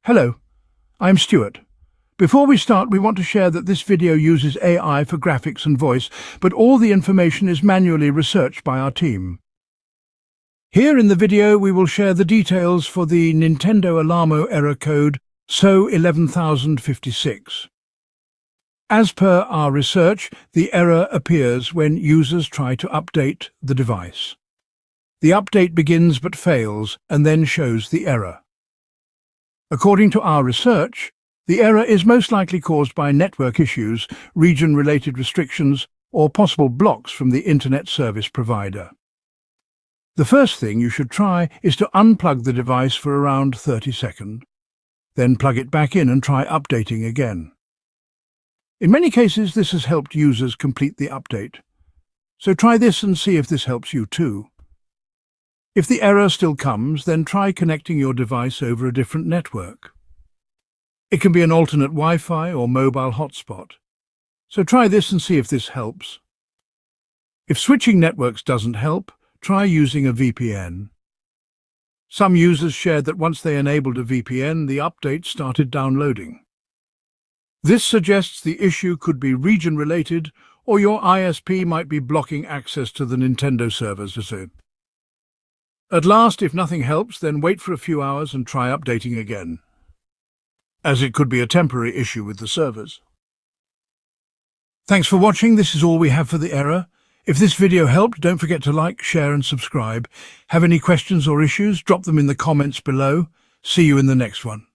Hello, I'm Stuart. Before we start, we want to share that this video uses AI for graphics and voice, but all the information is manually researched by our team. Here in the video, we will share the details for the Nintendo Alarmo error code SO-11056. As per our research, the error appears when users try to update the device. The update begins but fails and then shows the error. According to our research, the error is most likely caused by network issues, region-related restrictions, or possible blocks from the internet service provider. The first thing you should try is to unplug the device for around 30 seconds. Then plug it back in and try updating again. In many cases, this has helped users complete the update. So try this and see if this helps you too. If the error still comes, then try connecting your device over a different network. It can be an alternate Wi-Fi or mobile hotspot. So try this and see if this helps. If switching networks doesn't help, try using a VPN. Some users shared that once they enabled a VPN, the update started downloading. This suggests the issue could be region-related, or your ISP might be blocking access to the Nintendo servers. At last, if nothing helps, then wait for a few hours and try updating again, as it could be a temporary issue with the servers. Thanks for watching. This is all we have for the error. If this video helped, don't forget to like, share and subscribe. Have any questions or issues? Drop them in the comments below. See you in the next one.